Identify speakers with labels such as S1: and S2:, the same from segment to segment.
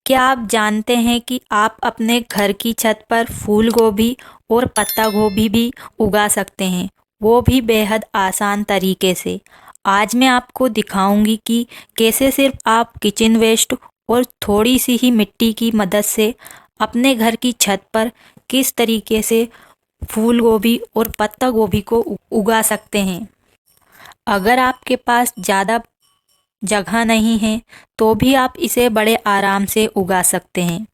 S1: क्या आप जानते हैं कि आप अपने घर की छत पर फूल गोभी और पत्ता गोभी भी उगा सकते हैं, वो भी बेहद आसान तरीके से। आज मैं आपको दिखाऊंगी कि कैसे सिर्फ आप किचन वेस्ट और थोड़ी सी ही मिट्टी की मदद से अपने घर की छत पर किस तरीके से फूल गोभी और पत्ता गोभी को उगा सकते हैं। अगर आपके पास ज़्यादा जगह नहीं है तो भी आप इसे बड़े आराम से उगा सकते हैं।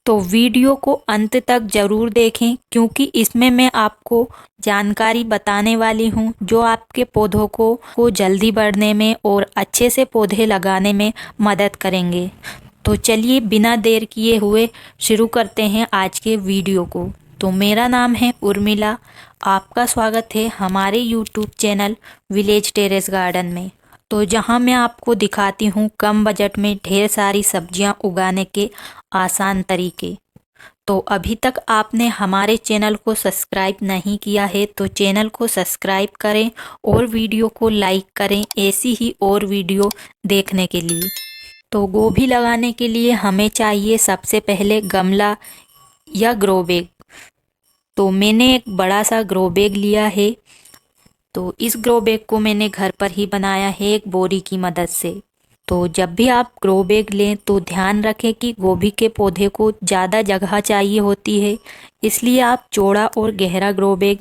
S1: तो वीडियो को अंत तक ज़रूर देखें क्योंकि इसमें मैं आपको जानकारी बताने वाली हूँ जो आपके पौधों को जल्दी बढ़ने में और अच्छे से पौधे लगाने में मदद करेंगे। तो चलिए बिना देर किए हुए शुरू करते हैं आज के वीडियो को। तो मेरा नाम है उर्मिला। आपका स्वागत है हमारे YouTube channel village terrace garden में। तो जहां मैं आपको दिखाती हूं कम बजट में ढेर सारी सब्जियां उगाने के आसान तरीके। तो अभी तक आपने हमारे चैनल को सब्सक्राइब नहीं किया है तो चैनल को सब्सक्राइब करें और वीडियो को लाइक करें ऐसी ही और वीडियो देखने के लिए। तो गोभी लगाने के लिए हमें चाहिए सबसे पहले गमला या ग्रो बैग। तो मैंने एक बड़ा सा ग्रो बैग लिया है। तो इस ग्रो बैग को मैंने घर पर ही बनाया है एक बोरी की मदद से। तो जब भी आप ग्रो बैग लें तो ध्यान रखें कि गोभी के पौधे को ज़्यादा जगह चाहिए होती है, इसलिए आप चौड़ा और गहरा ग्रो बैग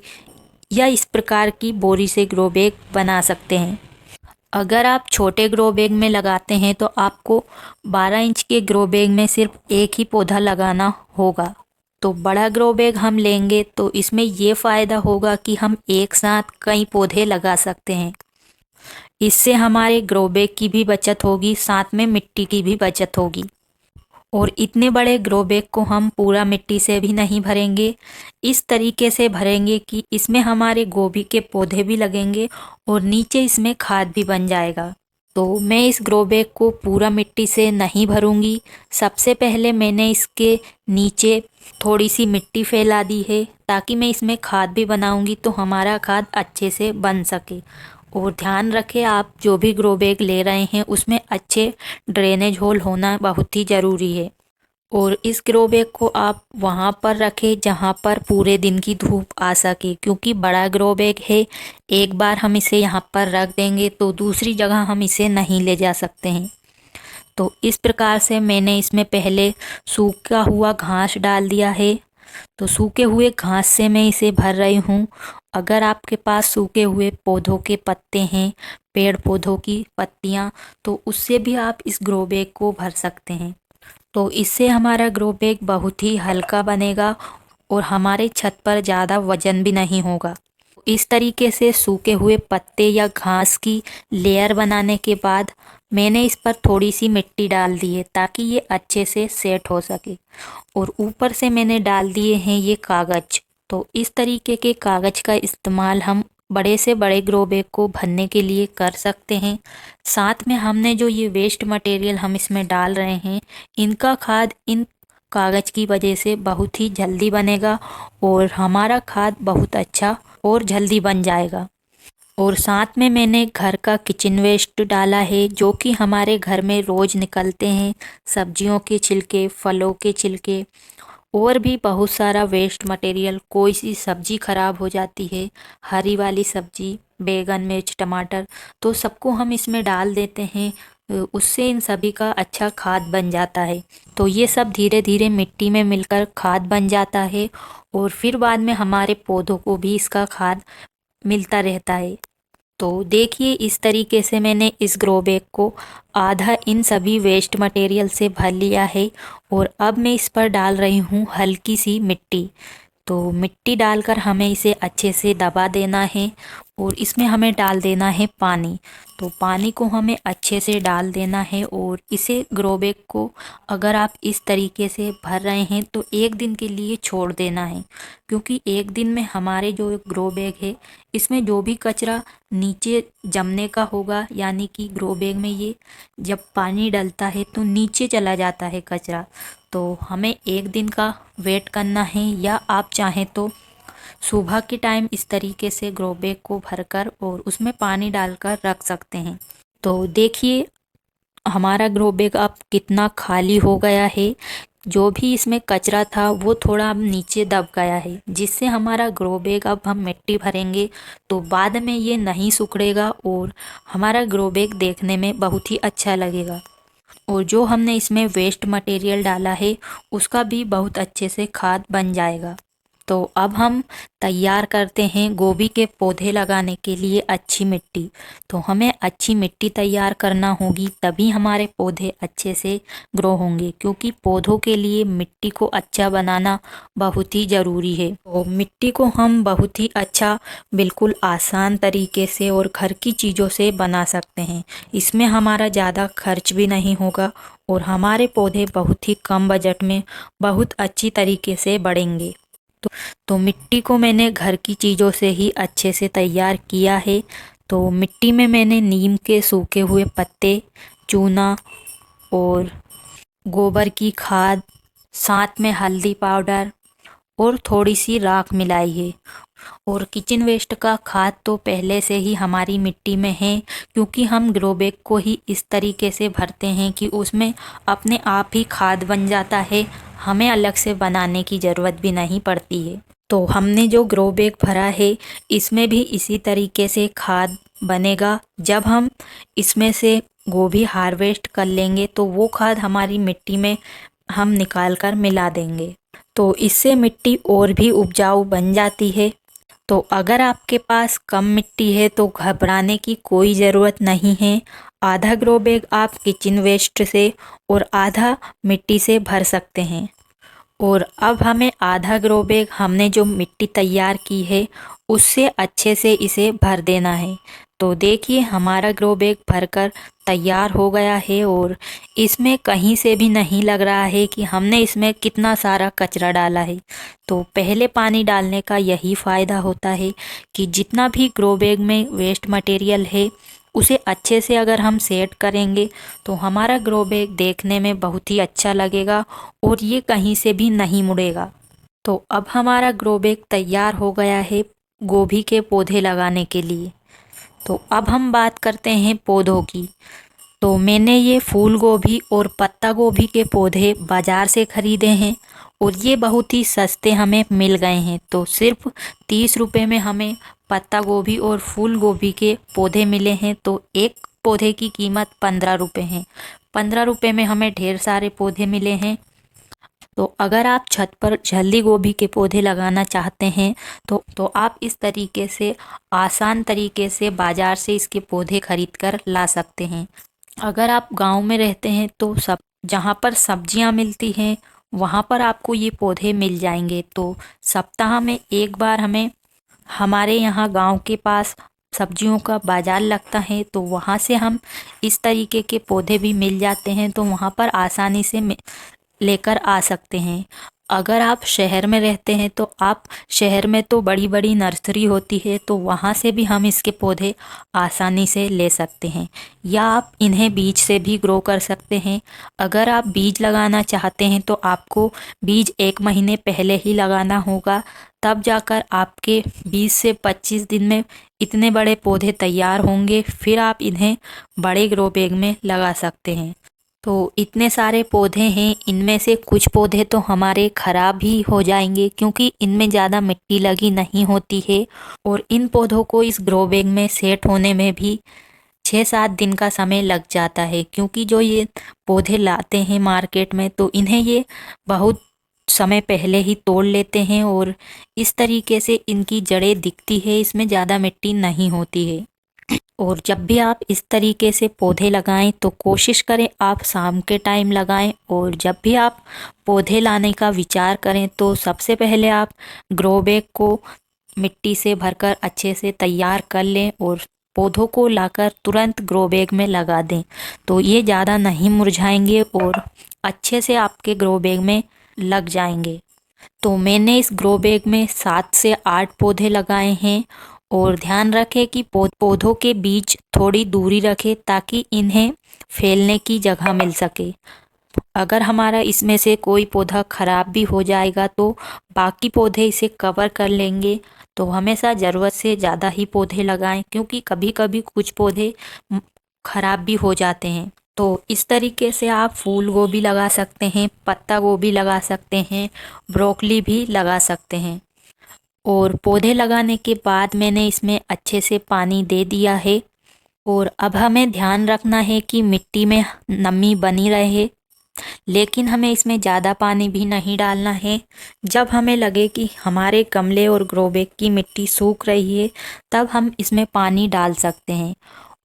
S1: या इस प्रकार की बोरी से ग्रो बैग बना सकते हैं। अगर आप छोटे ग्रो बैग में लगाते हैं तो आपको 12 इंच के ग्रो बैग में सिर्फ एक ही पौधा लगाना होगा। तो बड़ा ग्रो बैग हम लेंगे तो इसमें ये फ़ायदा होगा कि हम एक साथ कई पौधे लगा सकते हैं। इससे हमारे ग्रो बैग की भी बचत होगी, साथ में मिट्टी की भी बचत होगी। और इतने बड़े ग्रो बैग को हम पूरा मिट्टी से भी नहीं भरेंगे, इस तरीके से भरेंगे कि इसमें हमारे गोभी के पौधे भी लगेंगे और नीचे इसमें खाद भी बन जाएगा। तो मैं इस ग्रो बैग को पूरा मिट्टी से नहीं भरूंगी। सबसे पहले मैंने इसके नीचे थोड़ी सी मिट्टी फैला दी है ताकि मैं इसमें खाद भी बनाऊंगी तो हमारा खाद अच्छे से बन सके। और ध्यान रखें आप जो भी ग्रो बैग ले रहे हैं उसमें अच्छे ड्रेनेज होल होना बहुत ही ज़रूरी है। और इस ग्रो बैग को आप वहाँ पर रखें जहाँ पर पूरे दिन की धूप आ सके, क्योंकि बड़ा ग्रो बैग है, एक बार हम इसे यहाँ पर रख देंगे तो दूसरी जगह हम इसे नहीं ले जा सकते हैं। तो इस प्रकार से मैंने इसमें पहले सूखा हुआ घास डाल दिया है। तो सूखे हुए घास से मैं इसे भर रही हूँ। अगर आपके पास सूखे हुए पौधों के पत्ते हैं, पेड़ पौधों की पत्तियाँ, तो उससे भी आप इस ग्रो बैग को भर सकते हैं। तो इससे हमारा ग्रो बैग बहुत ही हल्का बनेगा और हमारे छत पर ज़्यादा वजन भी नहीं होगा। इस तरीके से सूखे हुए पत्ते या घास की लेयर बनाने के बाद मैंने इस पर थोड़ी सी मिट्टी डाल दी है ताकि ये अच्छे से सेट हो सके। और ऊपर से मैंने डाल दिए हैं ये कागज़। तो इस तरीके के कागज़ का इस्तेमाल हम बड़े से बड़े ग्रो बैग को भरने के लिए कर सकते हैं। साथ में हमने जो ये वेस्ट मटेरियल हम इसमें डाल रहे हैं, इनका खाद इन कागज़ की वजह से बहुत ही जल्दी बनेगा और हमारा खाद बहुत अच्छा और जल्दी बन जाएगा। और साथ में मैंने घर का किचन वेस्ट डाला है जो कि हमारे घर में रोज़ निकलते हैं। सब्जियों के छिलके, फलों के छिलके और भी बहुत सारा वेस्ट मटेरियल। कोई सी सब्जी खराब हो जाती है, हरी वाली सब्जी, बैगन, मिर्च, टमाटर, तो सबको हम इसमें डाल देते हैं। उससे इन सभी का अच्छा खाद बन जाता है। तो ये सब धीरे धीरे मिट्टी में मिलकर खाद बन जाता है और फिर बाद में हमारे पौधों को भी इसका खाद मिलता रहता है। तो देखिए इस तरीके से मैंने इस ग्रो बैग को आधा इन सभी वेस्ट मटेरियल से भर लिया है। और अब मैं इस पर डाल रही हूँ हल्की सी मिट्टी। तो मिट्टी डालकर हमें इसे अच्छे से दबा देना है और इसमें हमें डाल देना है पानी। तो पानी को हमें अच्छे से डाल देना है और इसे ग्रो बैग को अगर आप इस तरीके से भर रहे हैं तो एक दिन के लिए छोड़ देना है, क्योंकि एक दिन में हमारे जो ग्रो बैग है इसमें जो भी कचरा नीचे जमने का होगा, यानी कि ग्रो बैग में ये जब पानी डलता है तो नीचे चला जाता है कचरा। तो हमें एक दिन का वेट करना है, या आप चाहें तो सुबह के टाइम इस तरीके से ग्रो बैग को भरकर और उसमें पानी डालकर रख सकते हैं। तो देखिए हमारा ग्रो बैग अब कितना खाली हो गया है। जो भी इसमें कचरा था वो थोड़ा अब नीचे दब गया है, जिससे हमारा ग्रो बैग अब हम मिट्टी भरेंगे तो बाद में ये नहीं सिकुड़ेगा और हमारा ग्रो बैग देखने में बहुत ही अच्छा लगेगा। और जो हमने इसमें वेस्ट मटेरियल डाला है उसका भी बहुत अच्छे से खाद बन जाएगा। तो अब हम तैयार करते हैं गोभी के पौधे लगाने के लिए अच्छी मिट्टी। तो हमें अच्छी मिट्टी तैयार करना होगी, तभी हमारे पौधे अच्छे से ग्रो होंगे, क्योंकि पौधों के लिए मिट्टी को अच्छा बनाना बहुत ही ज़रूरी है। तो मिट्टी को हम बहुत ही अच्छा, बिल्कुल आसान तरीके से और घर की चीज़ों से बना सकते हैं। इसमें हमारा ज़्यादा खर्च भी नहीं होगा और हमारे पौधे बहुत ही कम बजट में बहुत अच्छी तरीके से बढ़ेंगे। तो मिट्टी को मैंने घर की चीज़ों से ही अच्छे से तैयार किया है। तो मिट्टी में मैंने नीम के सूखे हुए पत्ते, चूना और गोबर की खाद, साथ में हल्दी पाउडर और थोड़ी सी राख मिलाई है। और किचन वेस्ट का खाद तो पहले से ही हमारी मिट्टी में है, क्योंकि हम ग्रो बैग को ही इस तरीके से भरते हैं कि उसमें अपने आप ही खाद बन जाता है, हमें अलग से बनाने की ज़रूरत भी नहीं पड़ती है। तो हमने जो ग्रो बैग भरा है इसमें भी इसी तरीके से खाद बनेगा। जब हम इसमें से गोभी हार्वेस्ट कर लेंगे तो वो खाद हमारी मिट्टी में हम निकाल कर मिला देंगे, तो इससे मिट्टी और भी उपजाऊ बन जाती है। तो अगर आपके पास कम मिट्टी है तो घबराने की कोई ज़रूरत नहीं है। आधा ग्रो बैग आप किचन वेस्ट से और आधा मिट्टी से भर सकते हैं। और अब हमें आधा ग्रो बैग हमने जो मिट्टी तैयार की है उससे अच्छे से इसे भर देना है। तो देखिए हमारा ग्रो बैग भरकर तैयार हो गया है और इसमें कहीं से भी नहीं लग रहा है कि हमने इसमें कितना सारा कचरा डाला है। तो पहले पानी डालने का यही फ़ायदा होता है कि जितना भी ग्रो बैग में वेस्ट मटेरियल है उसे अच्छे से अगर हम सेट करेंगे तो हमारा ग्रो बैग देखने में बहुत ही अच्छा लगेगा और ये कहीं से भी नहीं मुड़ेगा। तो अब हमारा ग्रो बैग तैयार हो गया है गोभी के पौधे लगाने के लिए। तो अब हम बात करते हैं पौधों की। तो मैंने ये फूल गोभी और पत्ता गोभी के पौधे बाज़ार से ख़रीदे हैं और ये बहुत ही सस्ते हमें मिल गए हैं। तो सिर्फ 30 रुपये में हमें पत्ता गोभी और फूल गोभी के पौधे मिले हैं। तो एक पौधे की कीमत 15 रुपये है। 15 रुपये में हमें ढेर सारे पौधे मिले हैं। तो अगर आप छत पर जल्दी गोभी के पौधे लगाना चाहते हैं तो आप इस तरीके से आसान तरीके से बाज़ार से इसके पौधे खरीद कर ला सकते हैं। अगर आप गांव में रहते हैं तो सब जहाँ पर सब्जियां मिलती हैं वहाँ पर आपको ये पौधे मिल जाएंगे। तो सप्ताह में एक बार हमें हमारे यहाँ गांव के पास सब्जियों का बाज़ार लगता है, तो वहाँ से हम इस तरीके के पौधे भी मिल जाते हैं, तो वहाँ पर आसानी से लेकर आ सकते हैं। अगर आप शहर में रहते हैं तो आप शहर में तो बड़ी बड़ी नर्सरी होती है, तो वहाँ से भी हम इसके पौधे आसानी से ले सकते हैं, या आप इन्हें बीज से भी ग्रो कर सकते हैं। अगर आप बीज लगाना चाहते हैं तो आपको बीज 1 महीने पहले ही लगाना होगा, तब जाकर आपके 20 से 25 दिन में इतने बड़े पौधे तैयार होंगे। फिर आप इन्हें बड़े ग्रो बैग में लगा सकते हैं। तो इतने सारे पौधे हैं, इनमें से कुछ पौधे तो हमारे ख़राब भी हो जाएंगे क्योंकि इनमें ज़्यादा मिट्टी लगी नहीं होती है। और इन पौधों को इस ग्रो बैग में सेट होने में भी 6-7 दिन का समय लग जाता है, क्योंकि जो ये पौधे लाते हैं मार्केट में तो इन्हें ये बहुत समय पहले ही तोड़ लेते हैं और इस तरीके से इनकी जड़ें दिखती है, इसमें ज़्यादा मिट्टी नहीं होती है। और जब भी आप इस तरीके से पौधे लगाएं तो कोशिश करें आप शाम के टाइम लगाएं। और जब भी आप पौधे लाने का विचार करें तो सबसे पहले आप ग्रो बैग को मिट्टी से भरकर अच्छे से तैयार कर लें और पौधों को लाकर तुरंत ग्रो बैग में लगा दें, तो ये ज़्यादा नहीं मुरझाएंगे और अच्छे से आपके ग्रो बैग में लग जाएंगे। तो मैंने इस ग्रो बैग में 7 से 8 पौधे लगाए हैं। और ध्यान रखें कि पौधों के बीच थोड़ी दूरी रखें ताकि इन्हें फैलने की जगह मिल सके। अगर हमारा इसमें से कोई पौधा खराब भी हो जाएगा तो बाकी पौधे इसे कवर कर लेंगे। तो हमेशा ज़रूरत से ज़्यादा ही पौधे लगाएं, क्योंकि कभी कभी कुछ पौधे खराब भी हो जाते हैं। तो इस तरीके से आप फूल गोभी लगा सकते हैं, पत्ता गोभी लगा सकते हैं, ब्रोकली भी लगा सकते हैं। और पौधे लगाने के बाद मैंने इसमें अच्छे से पानी दे दिया है। और अब हमें ध्यान रखना है कि मिट्टी में नमी बनी रहे, लेकिन हमें इसमें ज़्यादा पानी भी नहीं डालना है। जब हमें लगे कि हमारे गमले और ग्रो बैग की मिट्टी सूख रही है, तब हम इसमें पानी डाल सकते हैं।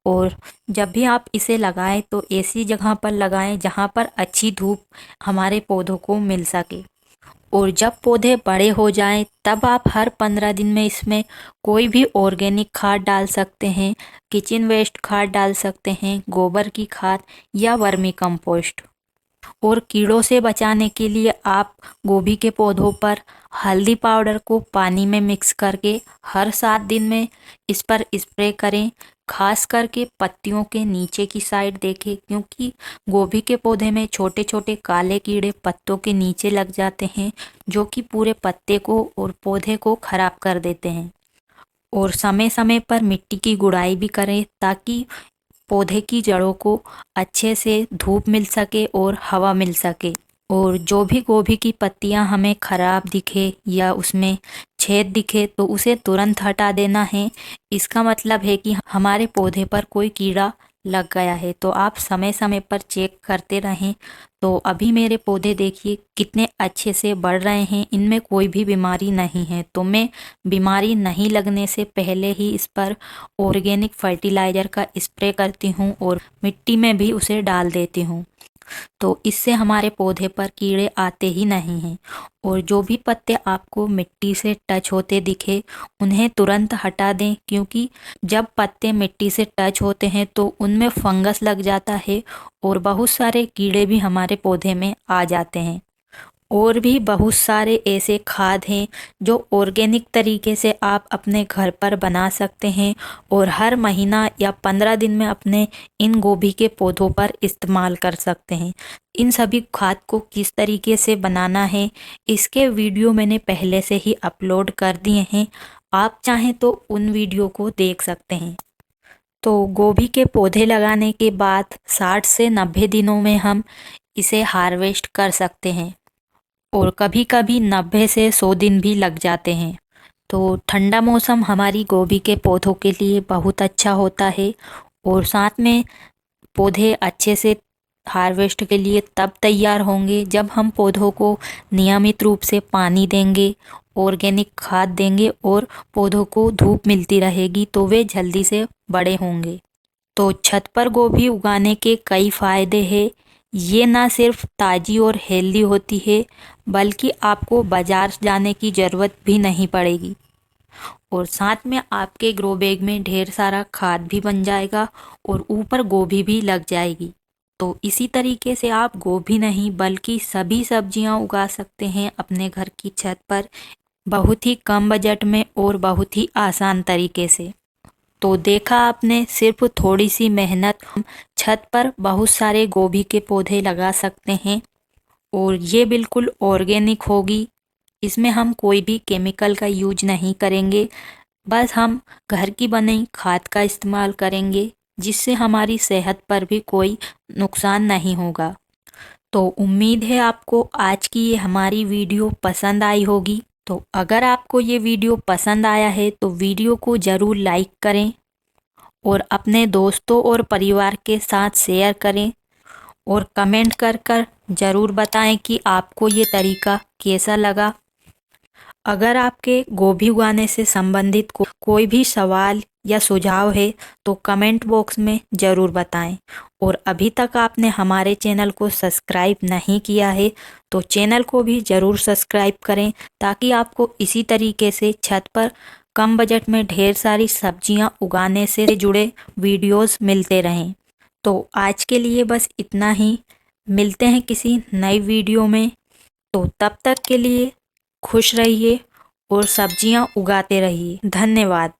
S1: और जब भी आप इसे लगाएं तो ऐसी जगह पर लगाएं जहां पर अच्छी धूप हमारे पौधों को मिल सके। और जब पौधे बड़े हो जाएं तब आप हर 15 दिन में इसमें कोई भी ऑर्गेनिक खाद डाल सकते हैं, किचन वेस्ट खाद डाल सकते हैं, गोबर की खाद या वर्मी कंपोस्ट। और कीड़ों से बचाने के लिए आप गोभी के पौधों पर हल्दी पाउडर को पानी में मिक्स करके हर 7 दिन में इस पर स्प्रे करें। खास करके पत्तियों के नीचे की साइड देखें, क्योंकि गोभी के पौधे में छोटे छोटे काले कीड़े पत्तों के नीचे लग जाते हैं, जो कि पूरे पत्ते को और पौधे को खराब कर देते हैं। और समय समय पर मिट्टी की गुड़ाई भी करें ताकि पौधे की जड़ों को अच्छे से धूप मिल सके और हवा मिल सके। और जो भी गोभी की पत्तियां हमें खराब दिखे या उसमें छेद दिखे तो उसे तुरंत हटा देना है। इसका मतलब है कि हमारे पौधे पर कोई कीड़ा लग गया है। तो आप समय समय पर चेक करते रहें। तो अभी मेरे पौधे देखिए कितने अच्छे से बढ़ रहे हैं, इनमें कोई भी बीमारी नहीं है। तो मैं बीमारी नहीं लगने से पहले ही इस पर ऑर्गेनिक फर्टिलाइज़र का स्प्रे करती हूँ और मिट्टी में भी उसे डाल देती हूँ। तो इससे हमारे पौधे पर कीड़े आते ही नहीं हैं। और जो भी पत्ते आपको मिट्टी से टच होते दिखे उन्हें तुरंत हटा दें, क्योंकि जब पत्ते मिट्टी से टच होते हैं तो उनमें फंगस लग जाता है और बहुत सारे कीड़े भी हमारे पौधे में आ जाते हैं। और भी बहुत सारे ऐसे खाद हैं जो ऑर्गेनिक तरीके से आप अपने घर पर बना सकते हैं और हर महीना या 15 दिन में अपने इन गोभी के पौधों पर इस्तेमाल कर सकते हैं। इन सभी खाद को किस तरीके से बनाना है इसके वीडियो मैंने पहले से ही अपलोड कर दिए हैं, आप चाहें तो उन वीडियो को देख सकते हैं। तो गोभी के पौधे लगाने के बाद 60 से 90 दिनों में हम इसे हार्वेस्ट कर सकते हैं और कभी कभी 90 से 100 दिन भी लग जाते हैं। तो ठंडा मौसम हमारी गोभी के पौधों के लिए बहुत अच्छा होता है। और साथ में पौधे अच्छे से हार्वेस्ट के लिए तब तैयार होंगे जब हम पौधों को नियमित रूप से पानी देंगे, ऑर्गेनिक खाद देंगे और पौधों को धूप मिलती रहेगी तो वे जल्दी से बड़े होंगे। तो छत पर गोभी उगाने के कई फायदे हैं। ये ना सिर्फ ताज़ी और हेल्दी होती है, बल्कि आपको बाजार जाने की ज़रूरत भी नहीं पड़ेगी। और साथ में आपके ग्रो बैग में ढेर सारा खाद भी बन जाएगा और ऊपर गोभी भी लग जाएगी। तो इसी तरीके से आप गोभी नहीं बल्कि सभी सब्जियां उगा सकते हैं अपने घर की छत पर, बहुत ही कम बजट में और बहुत ही आसान तरीके से। तो देखा आपने, सिर्फ थोड़ी सी मेहनत हम छत पर बहुत सारे गोभी के पौधे लगा सकते हैं और ये बिल्कुल ऑर्गेनिक होगी। इसमें हम कोई भी केमिकल का यूज नहीं करेंगे, बस हम घर की बनी खाद का इस्तेमाल करेंगे, जिससे हमारी सेहत पर भी कोई नुकसान नहीं होगा। तो उम्मीद है आपको आज की ये हमारी वीडियो पसंद आई होगी। तो अगर आपको ये वीडियो पसंद आया है तो वीडियो को ज़रूर लाइक करें और अपने दोस्तों और परिवार के साथ शेयर करें और कमेंट कर कर ज़रूर बताएं कि आपको ये तरीका कैसा लगा। अगर आपके गोभी उगाने से संबंधित कोई भी सवाल या सुझाव है तो कमेंट बॉक्स में ज़रूर बताएं। और अभी तक आपने हमारे चैनल को सब्सक्राइब नहीं किया है तो चैनल को भी ज़रूर सब्सक्राइब करें, ताकि आपको इसी तरीके से छत पर कम बजट में ढेर सारी सब्जियां उगाने से जुड़े वीडियोस मिलते रहें। तो आज के लिए बस इतना ही, मिलते हैं किसी नई वीडियो में। तो तब तक के लिए खुश रहिए और सब्जियां उगाते रहिए। धन्यवाद।